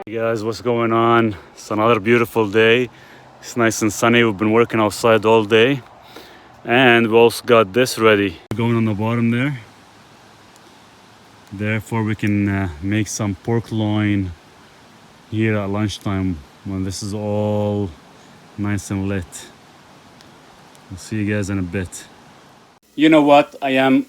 Hey guys, what's going on? It's another beautiful day. It's nice and sunny. We've been working outside all day. And we also got this ready. Going on the bottom there. Therefore we can make some pork loin here at lunchtime when this is all nice and lit. I'll see you guys in a bit. You know what? I am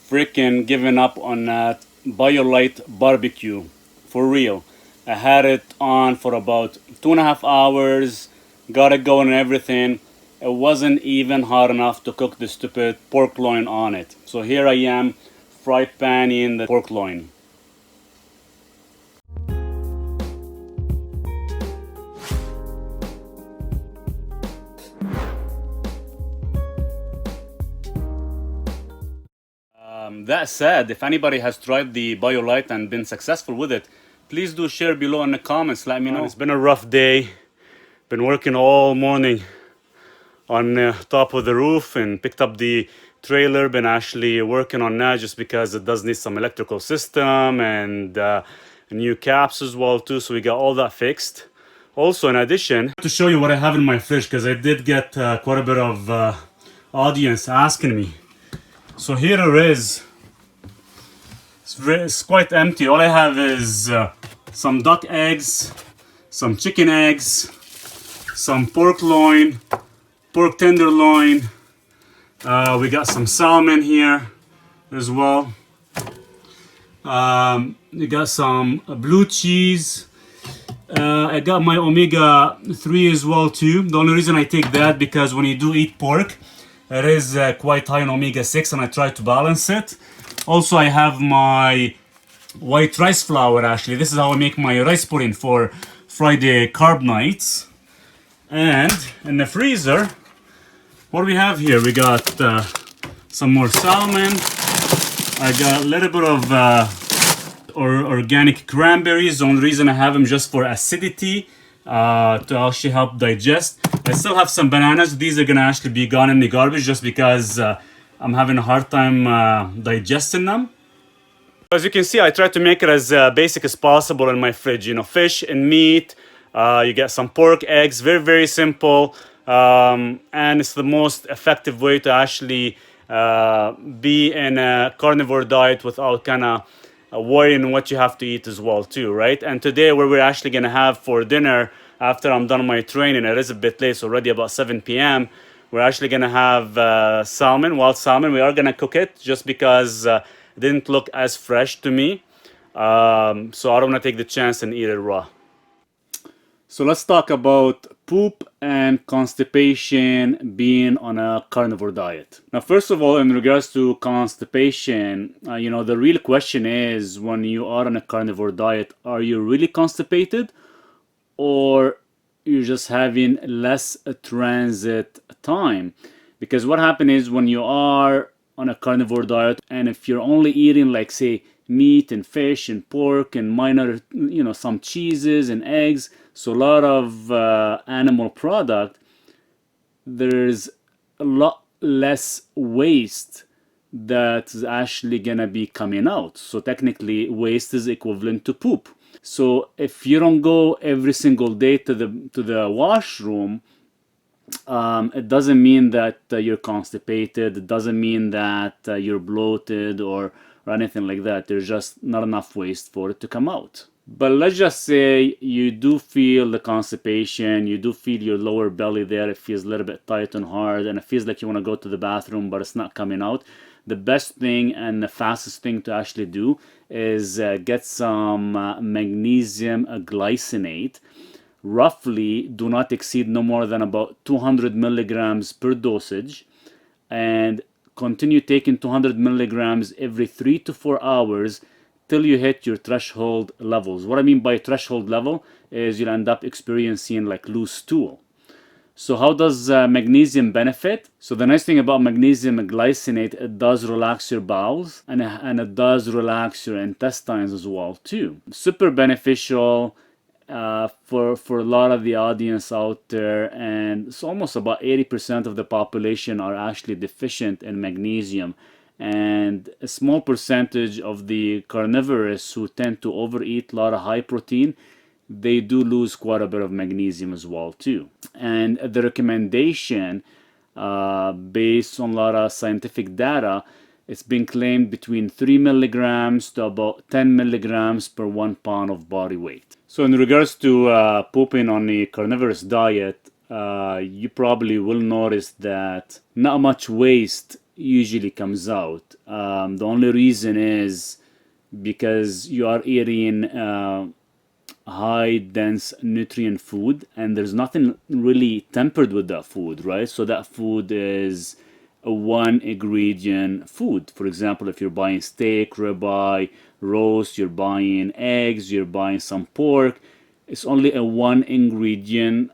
freaking giving up on that BioLite barbecue. For real. I had it on for about 2.5 hours, got it going and everything. It wasn't even hot enough to cook the stupid pork loin on it. So here I am, fry panning the pork loin. That said, if anybody has tried the BioLite and been successful with it, please do share below in the comments. Let me know. It's been a rough day. Been working all morning on top of the roof and picked up the trailer. Been actually working on that just because it does need some electrical system and new caps as well too. So we got all that fixed. Also, in addition, to show you what I have in my fridge, because I did get quite a bit of audience asking me. So here it is. It's quite empty. All I have is some duck eggs, some chicken eggs, some pork loin, pork tenderloin. We got some salmon here as well. We got some blue cheese. I got my omega-3 as well too. The only reason I take that because when you do eat pork, it is quite high in omega-6 and I try to balance it. Also, I have my white rice flour actually. This is how I make my rice pudding for Friday carb nights. And in the freezer, what do we have here? We got some more salmon. I got a little bit of organic cranberries. The only reason I have them just for acidity, to actually help digest. I still have some bananas. These are gonna actually be gone in the garbage just because I'm having a hard time digesting them. As you can see, I try to make it as basic as possible in my fridge. You know, fish and meat. You get some pork, eggs. Very, very simple. And it's the most effective way to actually be in a carnivore diet without kind of worrying what you have to eat as well too, right? And today what we're actually going to have for dinner after I'm done my training, it is a bit late, it's already about 7 p.m. We're actually going to have salmon, wild salmon. We are going to cook it just because it didn't look as fresh to me. So I don't want to take the chance and eat it raw. So let's talk about poop and constipation being on a carnivore diet. Now, first of all, in regards to constipation, the real question is when you are on a carnivore diet, are you really constipated or you're just having less transit time? Because what happens is when you are on a carnivore diet and if you're only eating like say meat and fish and pork and minor, some cheeses and eggs, so a lot of animal product, there's a lot less waste that's actually gonna be coming out. So technically waste is equivalent to poop. So if you don't go every single day to the washroom, it doesn't mean that you're constipated. It doesn't mean that you're bloated or anything like that. There's just not enough waste for it to come out. But let's just say you do feel the constipation, you do feel your lower belly there, it feels a little bit tight and hard, and it feels like you want to go to the bathroom, but it's not coming out. The best thing and the fastest thing to actually do is get some magnesium glycinate. Roughly, do not exceed no more than about 200 milligrams per dosage, and continue taking 200 milligrams every 3 to 4 hours till you hit your threshold levels. What I mean by threshold level is you'll end up experiencing like loose stool. So how does magnesium benefit? So the nice thing about magnesium glycinate, it does relax your bowels and it does relax your intestines as well too. Super beneficial for a lot of the audience out there, and it's almost about 80% of the population are actually deficient in magnesium. And a small percentage of the carnivores who tend to overeat a lot of high protein, they do lose quite a bit of magnesium as well too. And the recommendation, based on a lot of scientific data, it's been claimed between 3 milligrams to about 10 milligrams per 1 pound of body weight. So in regards to pooping on a carnivorous diet, you probably will notice that not much waste usually comes out. The only reason is because you are eating high dense nutrient food, and there's nothing really tempered with that food, right? So that food is a one ingredient food. For example, if you're buying steak, ribeye, roast, you're buying eggs, you're buying some pork, it's only a one ingredient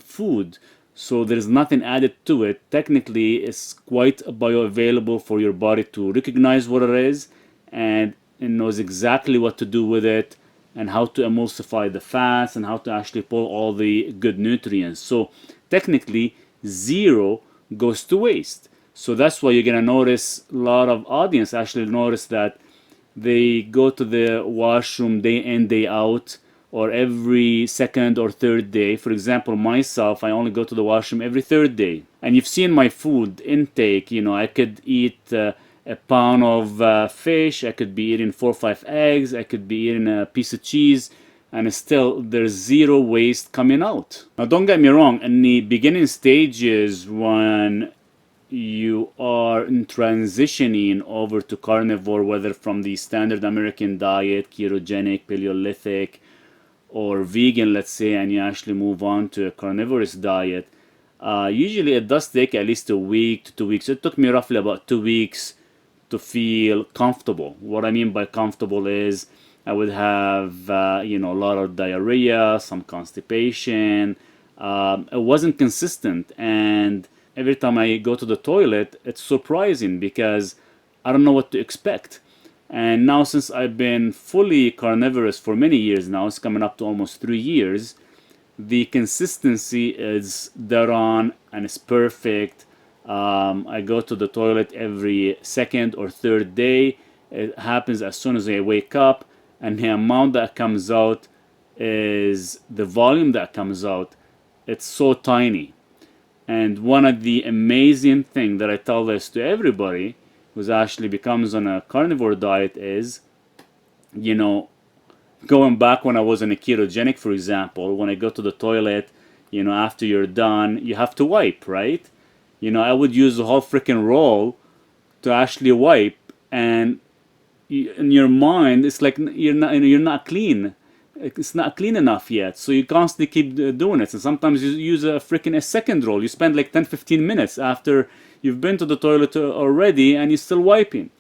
food. So there's nothing added to it. Technically, it's quite bioavailable for your body to recognize what it is, and it knows exactly what to do with it, and how to emulsify the fats, and how to actually pull all the good nutrients. So technically, zero goes to waste. So that's why you're gonna notice a lot of audience actually notice that they go to the washroom day in, day out, or every second or third day. For example, myself, I only go to the washroom every third day. And you've seen my food intake. I could eat a pound of fish, I could be eating 4 or 5 eggs, I could be eating a piece of cheese, and still there's zero waste coming out. Now, don't get me wrong, in the beginning stages, when you are transitioning over to carnivore, whether from the standard American diet, ketogenic, Paleolithic, or vegan, let's say, and you actually move on to a carnivorous diet, usually it does take at least a week to 2 weeks. It took me roughly about 2 weeks to feel comfortable. What I mean by comfortable is I would have a lot of diarrhea, some constipation. It wasn't consistent, and every time I go to the toilet, it's surprising because I don't know what to expect. And now, since I've been fully carnivorous for many years now, it's coming up to almost 3 years, the consistency is dead on and it's perfect. I go to the toilet every second or third day. It happens as soon as I wake up, and the amount that comes out is the volume that comes out. It's so tiny. And one of the amazing things that I tell this to everybody who actually becomes on a carnivore diet is, going back when I was on a ketogenic, for example, when I go to the toilet, after you're done, you have to wipe, right? I would use the whole freaking roll to actually wipe, and in your mind, it's like you're not clean. It's not clean enough yet, so you constantly keep doing it. And sometimes you use a second roll. You spend like 10-15 minutes after you've been to the toilet already, and you're still wiping.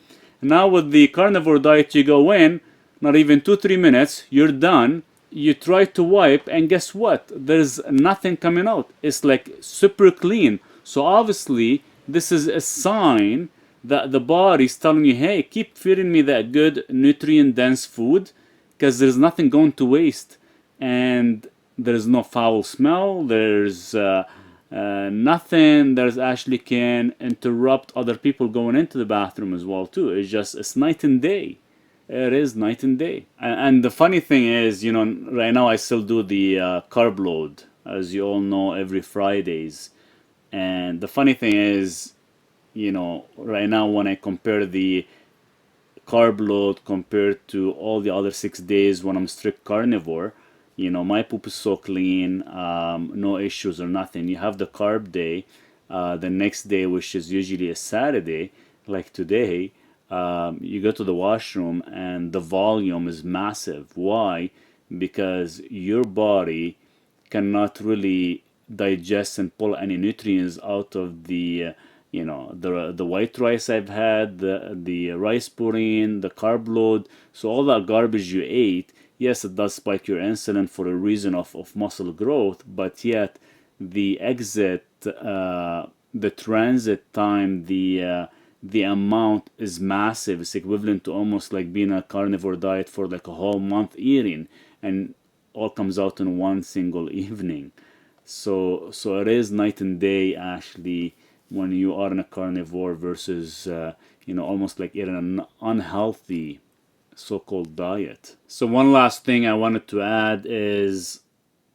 Now with the carnivore diet, you go in, not even 2-3 minutes, you're done. You try to wipe, and guess what? There's nothing coming out. It's like super clean. So obviously, this is a sign that the body's telling you, hey, keep feeding me that good nutrient-dense food, because there's nothing going to waste, and there's no foul smell. There's nothing that actually can interrupt other people going into the bathroom as well too. It's night and day. It is night and day. And the funny thing is, right now I still do the carb load, as you all know, every Fridays. And the funny thing is, right now when I compare the carb load compared to all the other 6 days when I'm strict carnivore, my poop is so clean, no issues or nothing. You have the carb day, the next day, which is usually a Saturday, like today, you go to the washroom and the volume is massive. Why? Because your body cannot really digest and pull any nutrients out of the the white rice I've had, the rice pudding, the carb load. So all that garbage you ate, yes, it does spike your insulin for a reason of muscle growth, but yet the exit, the transit time, the amount is massive. It's equivalent to almost like being a carnivore diet for like a whole month eating, and all comes out in one single evening. So it is night and day actually when you are in a carnivore versus almost like eating an unhealthy so-called diet. So one last thing I wanted to add is,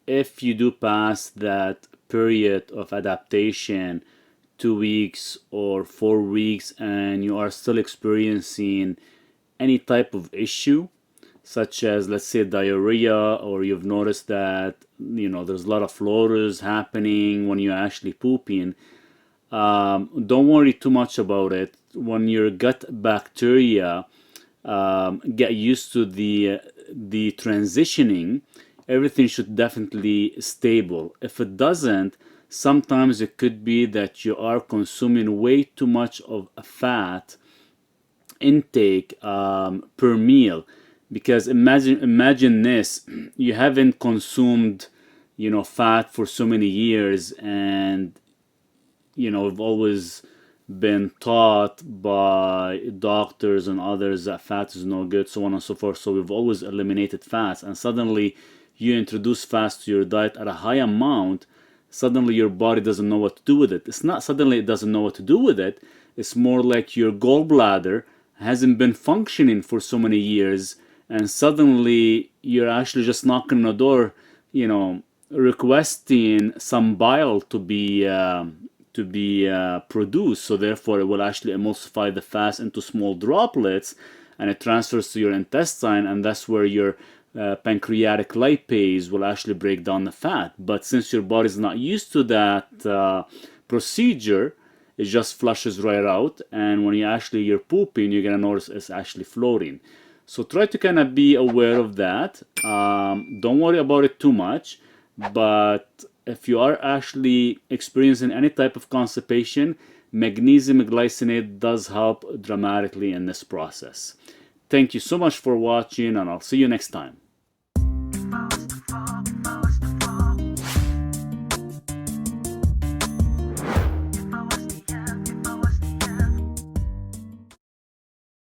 if you do pass that period of adaptation, 2 weeks or 4 weeks, and you are still experiencing any type of issue, such as, let's say, diarrhea, or you've noticed that there's a lot of floaters happening when you're actually pooping, don't worry too much about it. When your gut bacteria get used to the transitioning, everything should definitely stable. If it doesn't, sometimes it could be that you are consuming way too much of a fat intake per meal. Because imagine this: you haven't consumed fat for so many years, and we've always been taught by doctors and others that fat is no good, so on and so forth. So we've always eliminated fats, and suddenly you introduce fats to your diet at a high amount. Suddenly your body doesn't know what to do with it. It's not suddenly it doesn't know what to do with it. It's more like your gallbladder hasn't been functioning for so many years, and suddenly you're actually just knocking on the door, requesting some bile to be produced. So therefore it will actually emulsify the fat into small droplets, and it transfers to your intestine, and that's where your pancreatic lipase will actually break down the fat. But since your body's not used to that procedure, it just flushes right out, and when you're pooping, you're gonna notice it's actually floating. So try to kind of be aware of that. Don't worry about it too much, but if you are actually experiencing any type of constipation, magnesium glycinate does help dramatically in this process. Thank you so much for watching, and I'll see you next time.